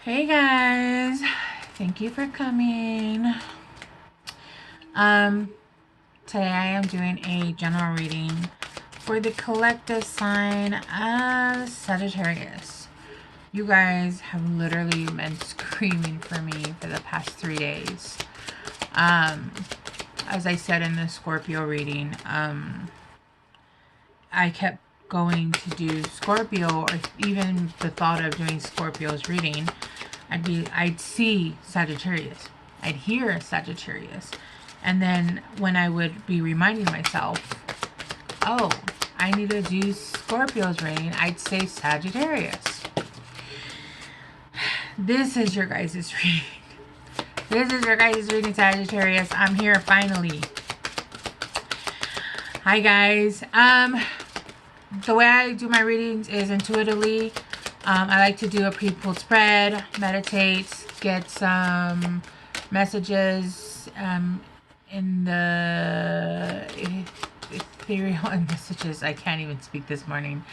Hey guys, thank you for coming. Today I am doing a general reading for the collective sign of Sagittarius. You guys have literally been screaming for me for the past 3 days. As I said in the Scorpio reading, I kept going to do Scorpio, or even the thought of doing Scorpio's reading, I'd see Sagittarius, I'd hear Sagittarius, and then when I would be reminding myself, oh, I need to do Scorpio's reading, I'd say Sagittarius. This is your guys' reading. This is your guys' reading, Sagittarius. I'm here finally. Hi guys. The way I do my readings is intuitively. I like to do a pre-pulled spread, meditate, get some messages in the ethereal messages. I can't even speak this morning.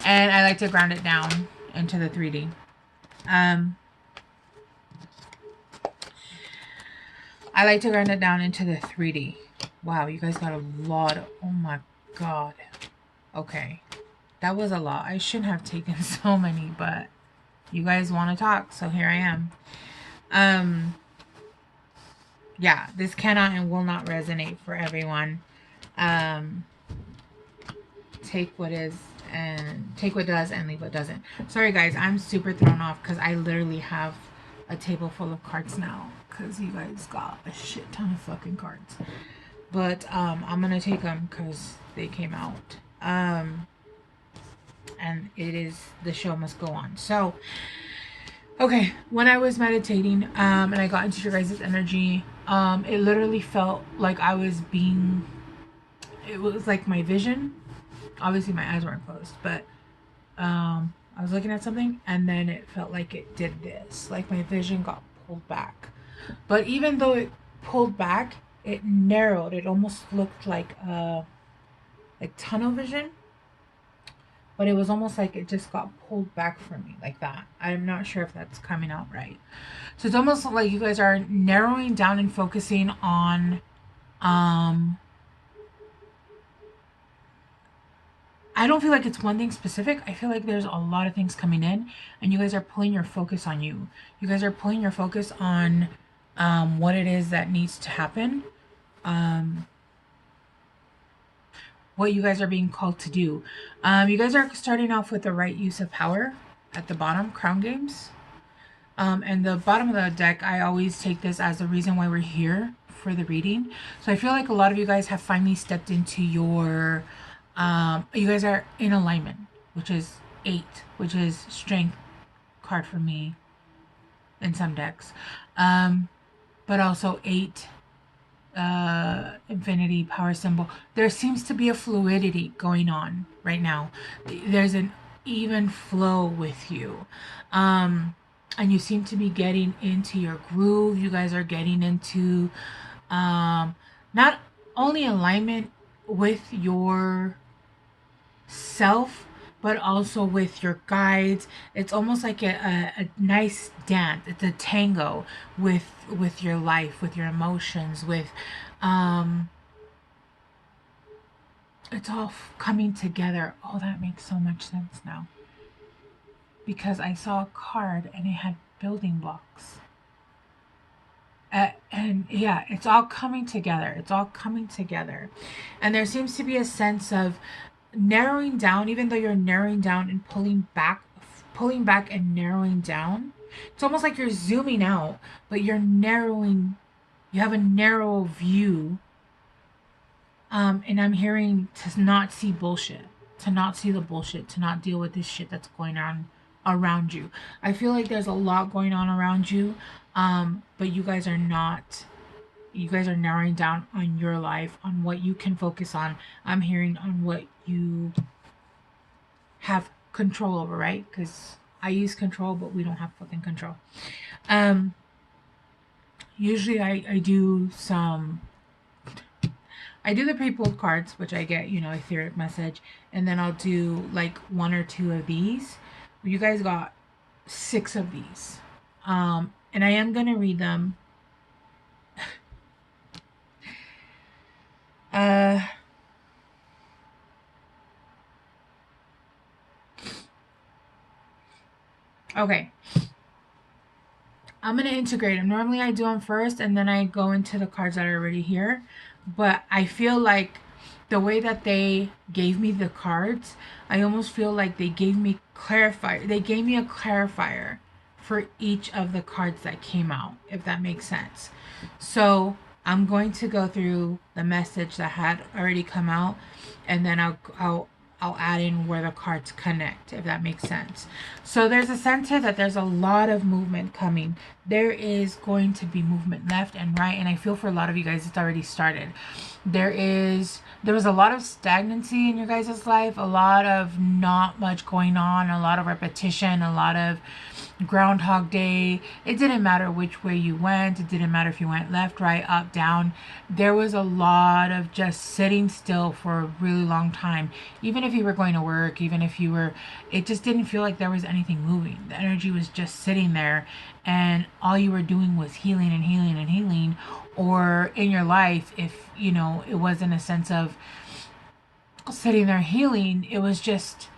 And I like to ground it down into the 3D. I like to ground it down into the 3D. Wow, you guys got a lot of, oh my god. Okay, that was a lot. I shouldn't have taken so many, but you guys want to talk, so here I am. Yeah, this cannot and will not resonate for everyone. Take what is and take what does and leave what doesn't. Sorry guys, I'm super thrown off because I literally have a table full of cards now because you guys got a shit ton of fucking cards. But I'm gonna take them because they came out. And it is, the show must go on. So, okay, when I was meditating, and I got into your guys' energy, it literally felt like I was being, it was like my vision, obviously my eyes weren't closed, but, I was looking at something, and then it felt like it did this, like my vision got pulled back. But even though it pulled back, it narrowed, it almost looked like tunnel vision, but it was almost like it just got pulled back from me like that. I'm not sure if that's coming out right. So it's almost like you guys are narrowing down and focusing on I don't feel like it's one thing specific. I feel like there's a lot of things coming in, and you guys are pulling your focus on you. You guys are pulling your focus on what it is that needs to happen. What you guys are being called to do. You guys are starting off with the right use of power at the bottom, Crown Games. And the bottom of the deck, I always take this as the reason why we're here for the reading. So I feel like a lot of you guys have finally stepped into your, you guys are in alignment, which is 8, which is strength card for me in some decks. But also 8, infinity power symbol. There seems to be a fluidity going on right now. There's an even flow with you, and you seem to be getting into your groove. You guys are getting into not only alignment with your self, but also with your guides. It's almost like a nice dance. It's a tango with your life, with your emotions, with it's all coming together. Oh, that makes so much sense now, because I saw a card and it had building blocks, and yeah, it's all coming together. It's all coming together, and there seems to be a sense of narrowing down. Even though you're narrowing down and pulling back and narrowing down, it's almost like you're zooming out, but you're narrowing. You have a narrow view, and I'm hearing to not see bullshit, to not see the bullshit, to not deal with this shit that's going on around you. I feel like there's a lot going on around you, but you guys are not. You guys are narrowing down on your life, on what you can focus on. I'm hearing on what you have control over, right? Because I use control, but we don't have fucking control. Usually I do the pre-pulled cards, which I get, etheric message, and then I'll do like 1 or 2 of these. You guys got 6 of these. And I am going to read them. Okay. I'm going to integrate them. Normally I do them first and then I go into the cards that are already here. But I feel like the way that they gave me the cards, I almost feel like they gave me clarifier. They gave me a clarifier for each of the cards that came out, if that makes sense. So I'm going to go through the message that had already come out, and then I'll add in where the cards connect, if that makes sense. So there's a sense here that there's a lot of movement coming. There is going to be movement left and right, and I feel for a lot of you guys it's already started. There was a lot of stagnancy in your guys' life, a lot of not much going on, a lot of repetition, a lot of Groundhog Day. It didn't matter which way you went. It didn't matter if you went left, right, up, down. There was a lot of just sitting still for a really long time. Even if you were going to work, even if you were, it just didn't feel like there was anything moving. The energy was just sitting there, and all you were doing was healing and healing and healing. Or in your life, if, you know, it wasn't a sense of sitting there healing, it was just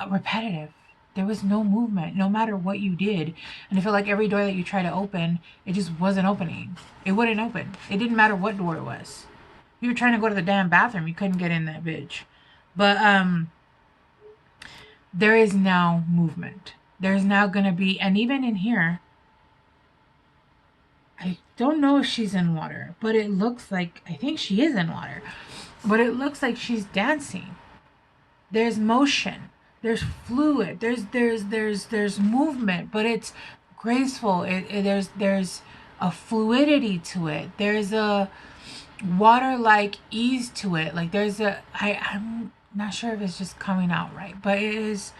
repetitive. There was no movement, no matter what you did. And I feel like every door that you try to open, it just wasn't opening. It wouldn't open. It didn't matter what door it was. You were trying to go to the damn bathroom. You couldn't get in that bitch. But there is now movement. There's now going to be, and even in here, I don't know if she's in water, but it looks like, I think she is in water. But it looks like she's dancing. There's motion. There's fluid. There's movement, but it's graceful. There's a fluidity to it. There's a water-like ease to it. Like I'm not sure if it's just coming out right, but it is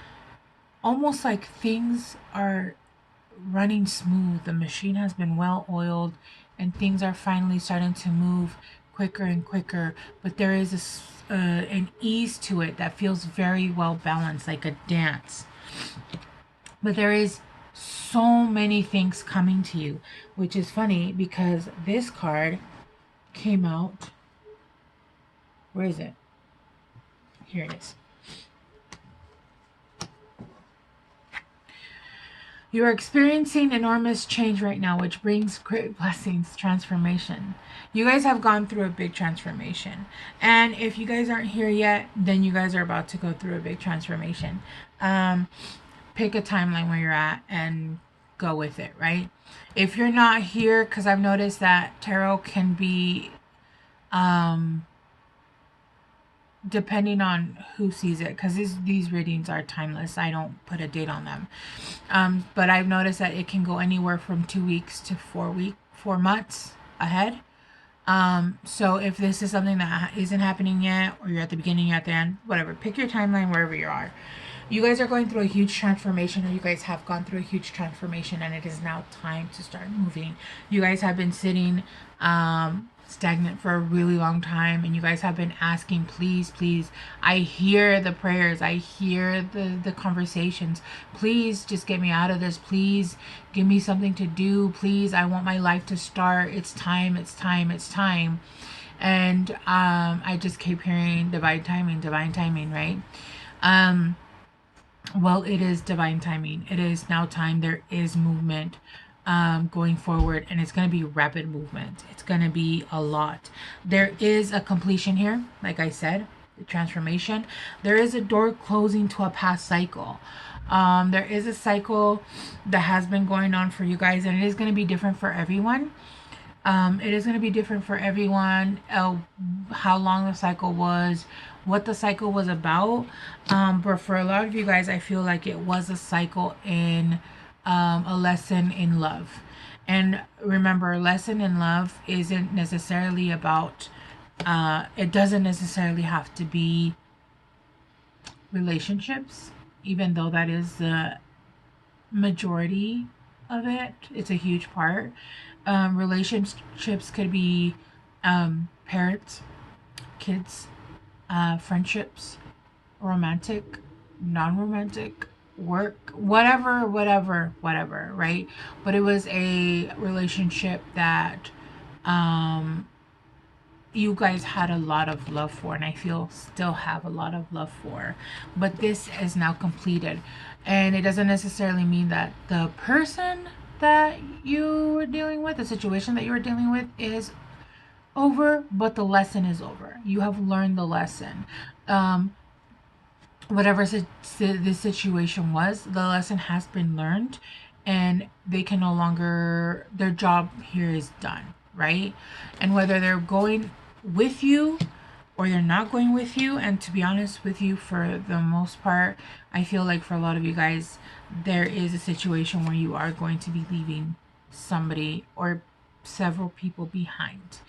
almost like things are running smooth. The machine has been well oiled, and things are finally starting to move quicker and quicker. But there is an ease to it that feels very well balanced, like a dance. But there is so many things coming to you, which is funny because this card came out. Where is it? Here it is. You are experiencing enormous change right now, which brings great blessings, transformation. You guys have gone through a big transformation. And if you guys aren't here yet, then you guys are about to go through a big transformation. Pick a timeline where you're at and go with it, right? If you're not here, because I've noticed that tarot can be depending on who sees it, because these readings are timeless. I don't put a date on them. But I've noticed that it can go anywhere from 2 weeks to 4 months ahead. So if this is something that isn't happening yet, or you're at the beginning, you're at the end, whatever, pick your timeline wherever you are. You guys are going through a huge transformation, or you guys have gone through a huge transformation, and it is now time to start moving. You guys have been sitting stagnant for a really long time, and you guys have been asking, please, please. I hear the prayers, I hear the conversations. Please just get me out of this. Please give me something to do. Please, I want my life to start. It's time, it's time, it's time. And I just keep hearing divine timing, right? Well, it is divine timing. It is now time. There is movement going forward, and it's going to be rapid movement. It's going to be a lot. There is a completion here, like I said, the transformation. There is a door closing to a past cycle. There is a cycle that has been going on for you guys, and it is going to be different for everyone. It is going to be different for everyone, how long the cycle was, what the cycle was about. But for a lot of you guys, I feel like it was a cycle in a lesson in love. And remember, a lesson in love isn't necessarily about, it doesn't necessarily have to be relationships, even though that is the majority of it. It's a huge part. Relationships could be parents, kids, friendships, romantic, non-romantic, work, whatever, right? But it was a relationship that um you guys had a lot of love for, and I feel still have a lot of love for. But this is now completed, and it doesn't necessarily mean that the person that you were dealing with, the situation that you were dealing with, is over, but the lesson is over. You have learned the lesson. um Whatever the situation was, the lesson has been learned, and they can no longer, their job here is done, right? And whether they're going with you or they're not going with you, and to be honest with you, for the most part, I feel like for a lot of you guys, there is a situation where you are going to be leaving somebody or several people behind,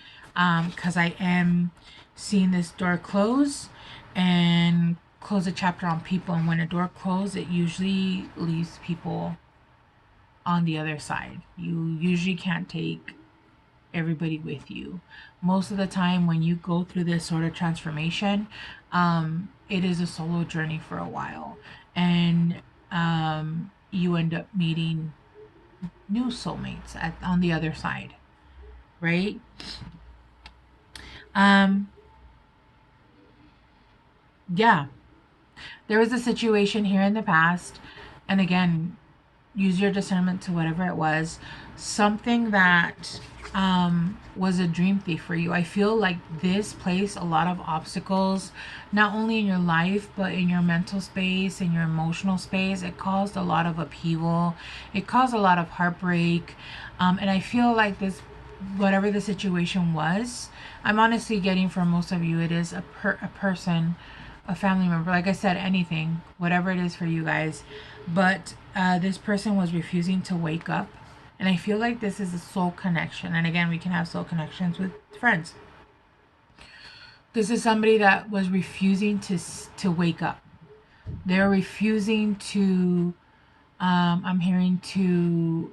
because I am seeing this door close and close a chapter on people, and when a door closes, it usually leaves people on the other side. You usually can't take everybody with you. Most of the time when you go through this sort of transformation, it is a solo journey for a while, and you end up meeting new soulmates on the other side, right? Yeah, there was a situation here in the past, and again, use your discernment to whatever it was, something that was a dream thief for you. I feel like this placed a lot of obstacles, not only in your life, but in your mental space, in your emotional space. It caused a lot of upheaval. It caused a lot of heartbreak. And I feel like this, whatever the situation was, I'm honestly getting for most of you, it is a person, a family member, like I said, anything, whatever it is for you guys. But this person was refusing to wake up. And I feel like this is a soul connection. And again, we can have soul connections with friends. This is somebody that was refusing to wake up. They're refusing to, I'm hearing to,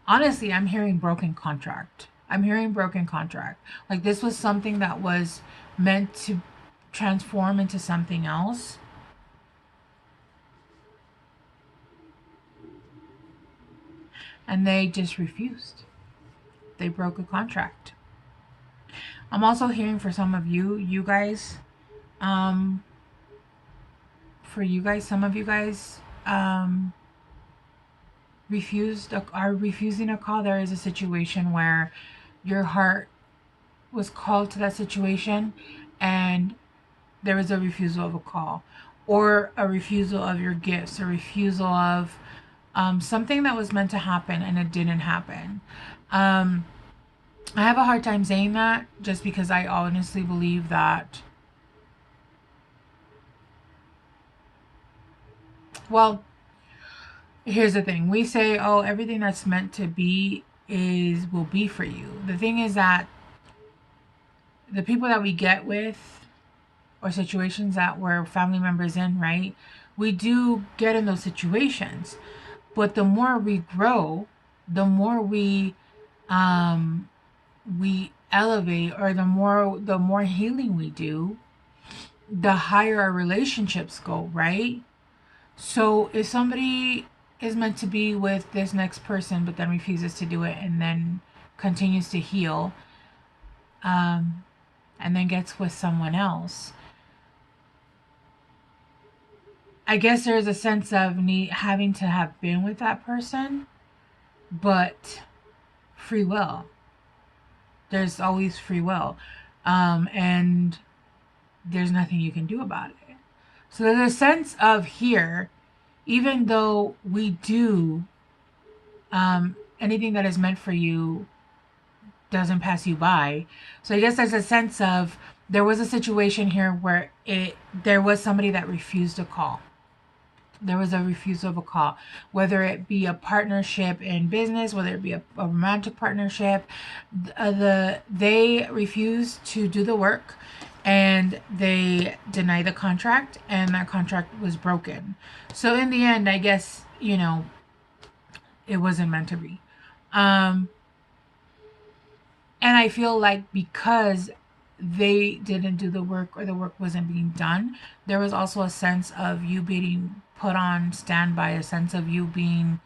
honestly, I'm hearing broken contract. I'm hearing broken contract. Like this was something that was meant to transform into something else. And they just refused. They broke a contract. I'm also hearing for some of you guys, for you guys, some of you guys, are refusing a call. There is a situation where your heart was called to that situation, and there was a refusal of a call, or a refusal of your gifts, a refusal of something that was meant to happen and it didn't happen. I have a hard time saying that just because I honestly believe that, well, here's the thing. We say, oh, everything that's meant to be will be for you. The thing is that the people that we get with, or situations that we're family members in, right? We do get in those situations. But the more we grow, the more we elevate, or the more healing we do, the higher our relationships go, right? So if somebody is meant to be with this next person but then refuses to do it, and then continues to heal, and then gets with someone else, I guess there's a sense of having to have been with that person, but free will. There's always free will. And there's nothing you can do about it. So there's a sense of here, even though we do, anything that is meant for you doesn't pass you by. So I guess there's a sense of, there was a situation here where there was somebody that refused a call. There was a refusal of a call, whether it be a partnership in business, whether it be a romantic partnership. They refused to do the work, and they denied the contract, and that contract was broken. So in the end, I guess, it wasn't meant to be. And I feel like because they didn't do the work or the work wasn't being done. There was also a sense of you being put on standby, a sense of you being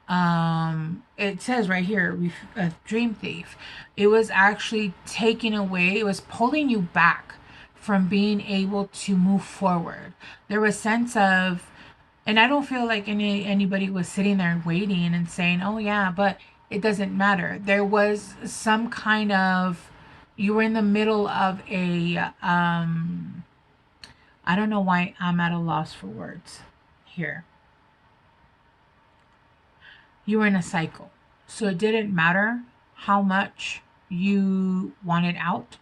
it says right here, a dream thief. It was actually taking away, it was pulling you back from being able to move forward. There was a sense of, and I don't feel like anybody was sitting there waiting and saying, oh yeah, but it doesn't matter. There was some kind of, you were in the middle of a I don't know why I'm at a loss for words here. You were in a cycle. So it didn't matter how much you wanted out,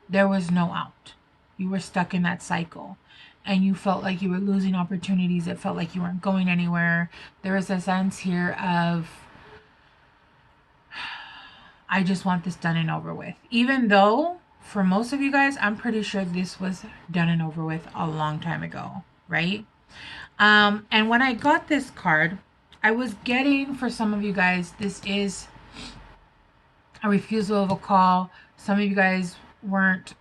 there was no out. You were stuck in that cycle. And you felt like you were losing opportunities. It felt like you weren't going anywhere. There was a sense here of, I just want this done and over with. Even though, for most of you guys, I'm pretty sure this was done and over with a long time ago, right? And when I got this card, I was getting, for some of you guys, this is a refusal of a call. Some of you guys weren't,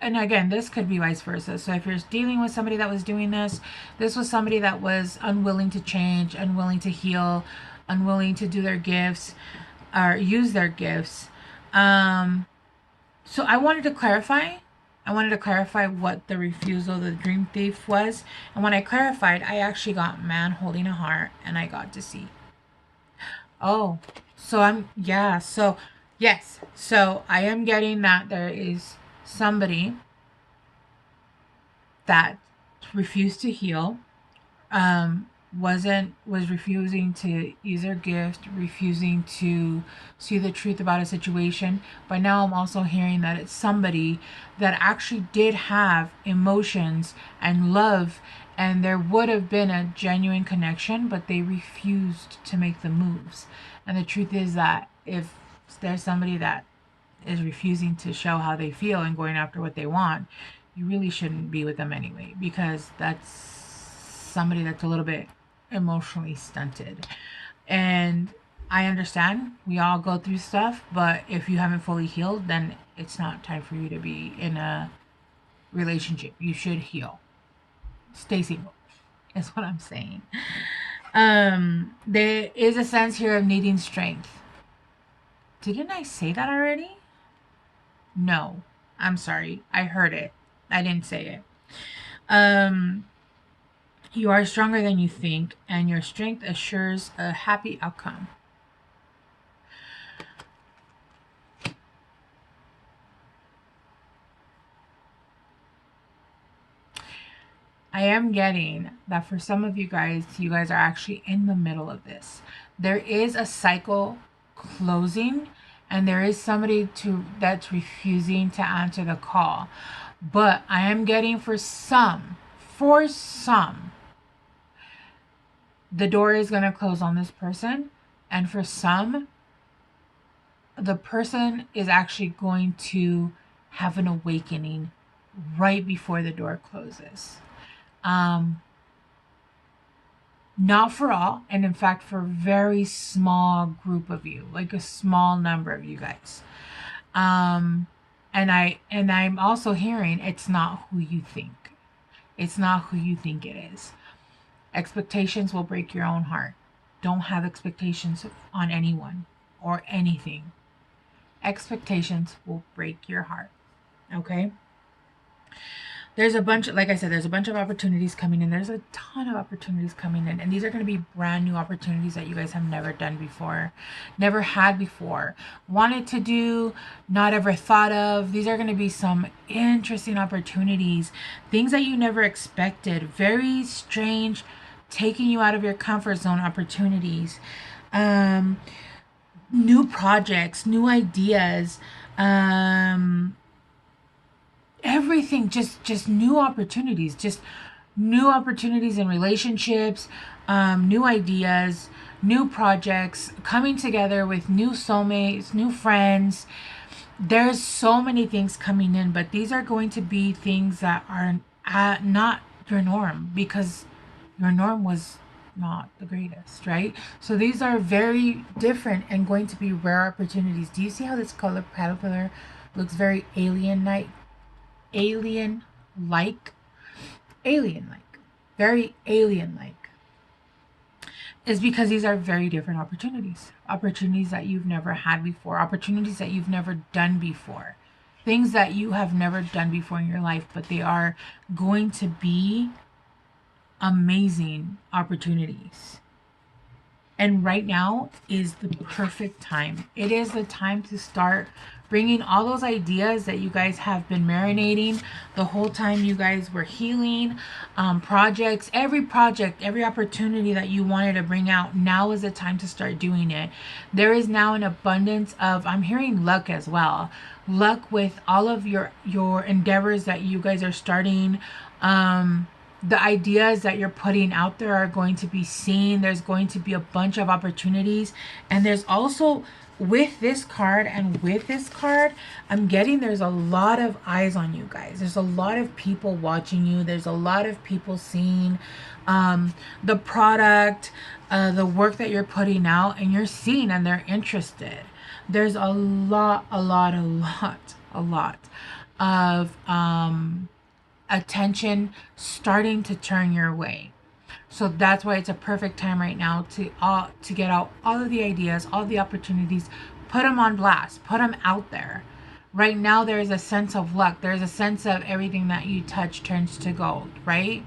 and again, this could be vice versa. So if you're dealing with somebody that was doing this was somebody that was unwilling to change, unwilling to heal, unwilling to do their gifts or use their gifts. So I wanted to clarify. I wanted to clarify what the refusal, the dream thief was. And when I clarified, I actually got man holding a heart, and I got to see. Oh, so yes. So I am getting that there is somebody that refused to heal, was refusing to use their gift, refusing to see the truth about a situation. But now I'm also hearing that it's somebody that actually did have emotions and love, and there would have been a genuine connection, but they refused to make the moves. And the truth is that if there's somebody that is refusing to show how they feel and going after what they want, you really shouldn't be with them anyway, because that's somebody that's a little bit emotionally stunted. And I understand we all go through stuff, but if you haven't fully healed, then it's not time for you to be in a relationship. You should heal. Stay single is what I'm saying. There is a sense here of needing strength. Didn't I say that already? No, I'm sorry. I heard it. I didn't say it. You are stronger than you think, and your strength assures a happy outcome. I am getting that for some of you guys are actually in the middle of this. There is a cycle closing, and there is somebody that's refusing to answer the call. But I am getting for some, the door is going to close on this person. And for some, the person is actually going to have an awakening right before the door closes. Not for all, and in fact for a very small group of you, like a small number of you guys. And I'm also hearing it's not who you think. It's not who you think it is. Expectations will break your own heart. Don't have expectations on anyone or anything. Expectations will break your heart. Okay? There's a bunch, like I said, there's a bunch of opportunities coming in. There's a ton of opportunities coming in. And these are going to be brand new opportunities that you guys have never done before. Never had before. Wanted to do, not ever thought of. These are going to be some interesting opportunities. Things that you never expected. Very strange, taking you out of your comfort zone opportunities. New projects, new ideas. Everything, just new opportunities, in relationships, new ideas, new projects, coming together with new soulmates, new friends. There's so many things coming in, but these are going to be things that are not your norm, because your norm was not the greatest, right? So these are very different and going to be rare opportunities. Do you see how this color caterpillar looks very alien-like? alien-like, alien-like, very alien-like, is because these are very different opportunities. Opportunities that you've never had before, opportunities that you've never done before, things that you have never done before in your life, but they are going to be amazing opportunities. And right now is the perfect time. It is the time to start bringing all those ideas that you guys have been marinating the whole time you guys were healing, projects, every project, every opportunity that you wanted to bring out. Now is the time to start doing it. There is now an abundance of, I'm hearing luck as well. Luck with all of your endeavors that you guys are starting. The ideas that you're putting out there are going to be seen. There's going to be a bunch of opportunities. And there's also, with this card and with this card, I'm getting there's a lot of eyes on you guys. There's a lot of people watching you. There's a lot of people seeing the product, the work that you're putting out, and you're seeing and they're interested. There's a lot of attention starting to turn your way. So that's why it's a perfect time right now to get out all of the ideas, all the opportunities, put them on blast, put them out there. Right now there is a sense of luck. There's a sense of everything that you touch turns to gold, right?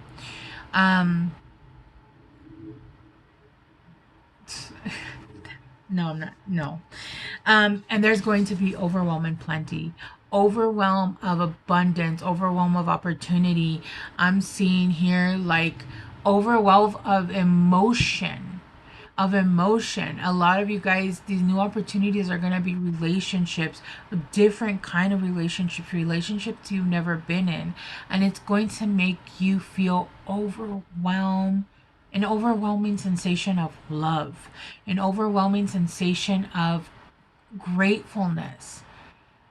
No, I'm not. No. And there's going to be overwhelm and plenty. Overwhelm of abundance, overwhelm of opportunity. I'm seeing here like overwhelm of emotion. A lot of you guys, these new opportunities are going to be relationships, a different kind of relationships you've never been in. And it's going to make you feel overwhelmed. An overwhelming sensation of love, an overwhelming sensation of gratefulness,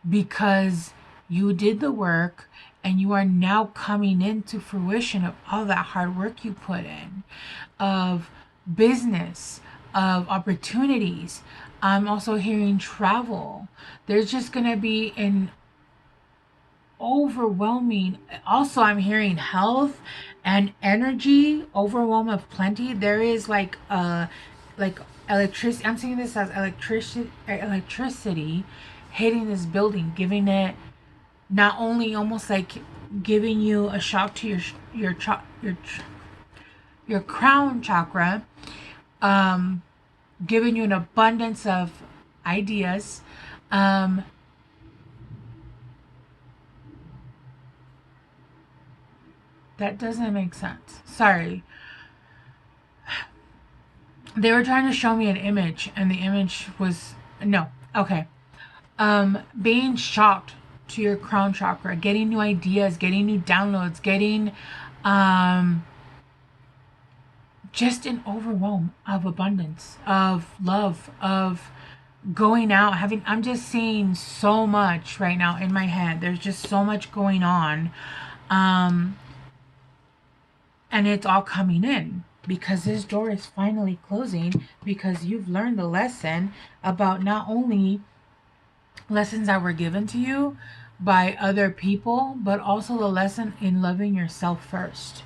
because you did the work and you are now coming into fruition of all that hard work you put in, of business, of opportunities. I'm also hearing travel. There's just going to be an overwhelming, also I'm hearing health and energy, overwhelm of plenty. There is like electricity. I'm seeing this as electricity hitting this building, giving it not only almost like giving you a shock to your crown chakra, giving you an abundance of ideas, that doesn't make sense. Sorry. They were trying to show me an image and the image was no. Okay. Being shocked to your crown chakra, getting new ideas, getting new downloads, getting just an overwhelm of abundance, of love, of going out, I'm just seeing so much right now in my head. There's just so much going on. And it's all coming in because this door is finally closing, because you've learned the lesson about not only lessons that were given to you by other people, but also the lesson in loving yourself first.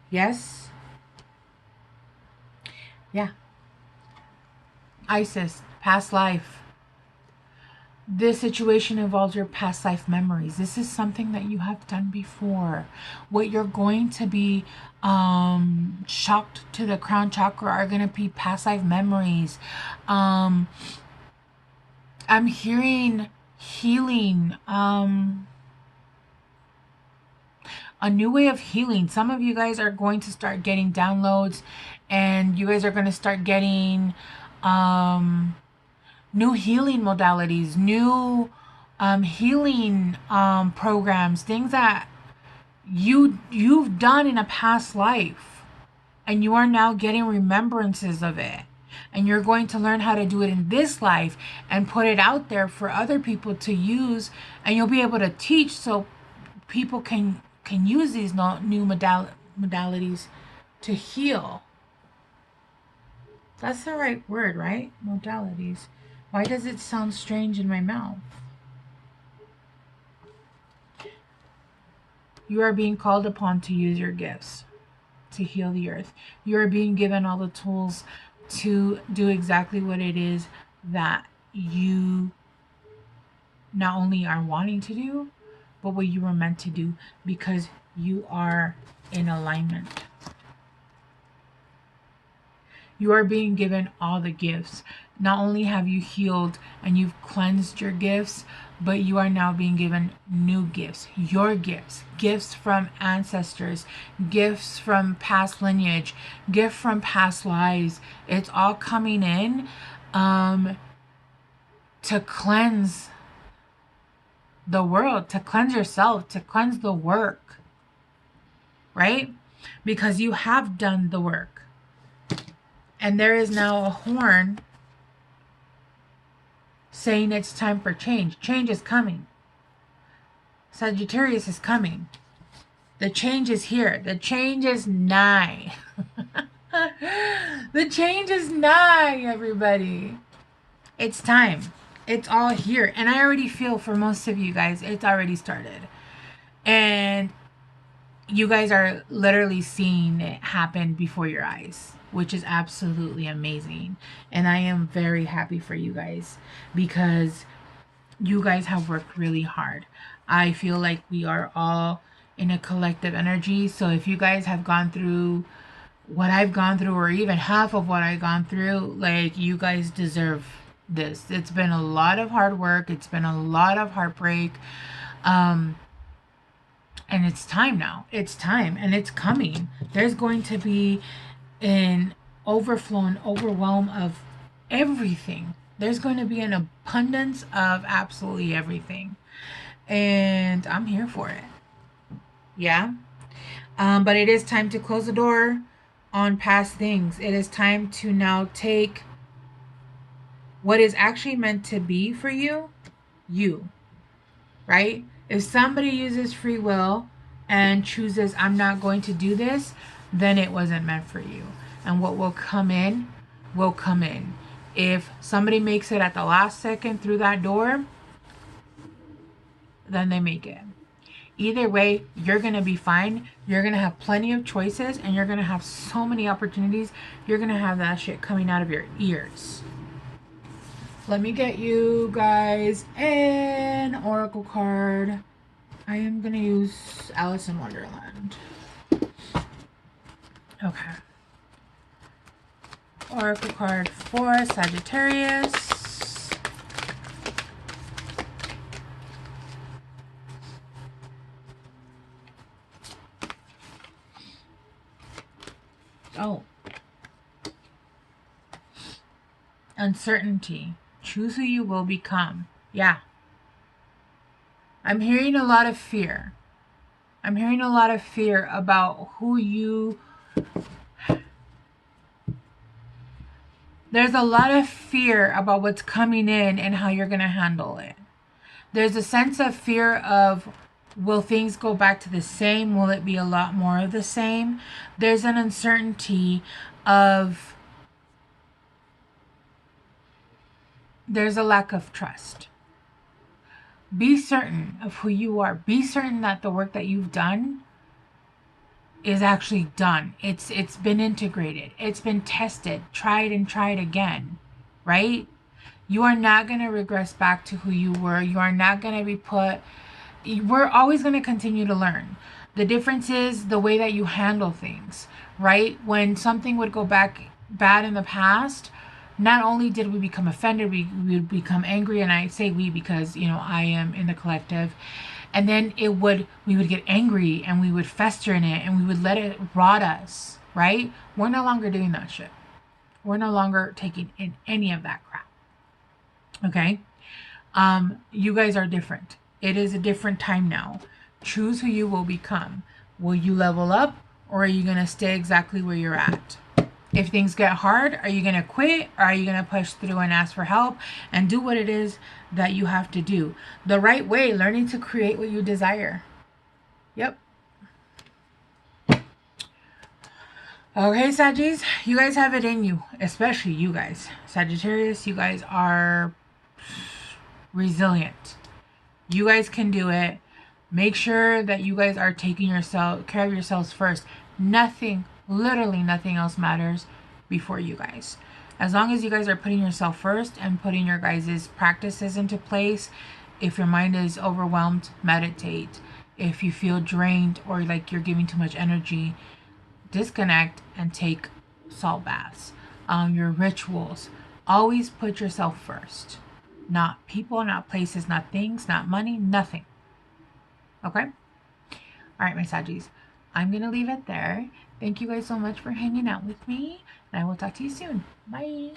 Yes? Yeah. Isis, past life. This situation involves your past life memories. This is something that you have done before. What you're going to be shocked to the crown chakra are going to be past life memories. I'm hearing healing. A new way of healing. Some of you guys are going to start getting downloads, and you guys are going to start getting new healing modalities, new healing programs, things that you've done in a past life, and you are now getting remembrances of it, and you're going to learn how to do it in this life and put it out there for other people to use, and you'll be able to teach so people can use these new modalities to heal. That's the right word, right? Modalities. Why does it sound strange in my mouth? You are being called upon to use your gifts to heal the earth. You are being given all the tools to do exactly what it is that you not only are wanting to do, but what you were meant to do, because you are in alignment. You are being given all the gifts. Not only have you healed and you've cleansed your gifts, but you are now being given new gifts. Your gifts. Gifts from ancestors. Gifts from past lineage. Gifts from past lives. It's all coming in to cleanse the world, to cleanse yourself, to cleanse the work. Right? Because you have done the work. And there is now a horn saying it's time for change. Change is coming. Sagittarius is coming. The change is here. The change is nigh. The change is nigh, everybody. It's time. It's all here. And I already feel for most of you guys, it's already started. And you guys are literally seeing it happen before your eyes, which is absolutely amazing. And I am very happy for you guys, because you guys have worked really hard. I feel like we are all in a collective energy. So if you guys have gone through what I've gone through, or even half of what I've gone through, like, you guys deserve this. It's been a lot of hard work. It's been a lot of heartbreak. And it's time now. It's time, and it's coming. There's going to be an overflow and overwhelm of everything. There's going to be an abundance of absolutely everything. And I'm here for it. Yeah. But it is time to close the door on past things. It is time to now take what is actually meant to be for you, right? If somebody uses free will and chooses, I'm not going to do this, then it wasn't meant for you. And what will come in, will come in. If somebody makes it at the last second through that door, then they make it. Either way, you're going to be fine. You're going to have plenty of choices, and you're going to have so many opportunities. You're going to have that shit coming out of your ears. Let me get you guys an oracle card. I am going to use Alice in Wonderland. Okay. Oracle card for Sagittarius. Oh. Uncertainty. Choose who you will become. Yeah. I'm hearing a lot of fear. I'm hearing a lot of fear about who you... There's a lot of fear about what's coming in and how you're going to handle it. There's a sense of fear of, will things go back to the same? Will it be a lot more of the same? There's an uncertainty of... There's a lack of trust. Be certain of who you are. Be certain that the work that you've done is actually done. It's been integrated. It's been tested, tried and tried again, right? You are not going to regress back to who you were. You are not going to be put... We're always going to continue to learn. The difference is the way that you handle things, right? When something would go back bad in the past, not only did we become offended, we would become angry, and I say we because, you know, I am in the collective. And then we would get angry, and we would fester in it, and we would let it rot us, right? We're no longer doing that shit. We're no longer taking in any of that crap. Okay? You guys are different. It is a different time now. Choose who you will become. Will you level up, or are you going to stay exactly where you're at? If things get hard, are you going to quit, or are you going to push through and ask for help and do what it is that you have to do? The right way, learning to create what you desire. Yep. Okay, Saggies, you guys have it in you, especially you guys. Sagittarius, you guys are resilient. You guys can do it. Make sure that you guys are taking care of yourselves first. Nothing, literally nothing else matters before you guys. As long as you guys are putting yourself first and putting your guys' practices into place. If your mind is overwhelmed, meditate. If you feel drained or like you're giving too much energy, disconnect and take salt baths. Your rituals. Always put yourself first. Not people, not places, not things, not money, nothing. Okay? All right, my Saggies. I'm going to leave it there. Thank you guys so much for hanging out with me, and I will talk to you soon. Bye.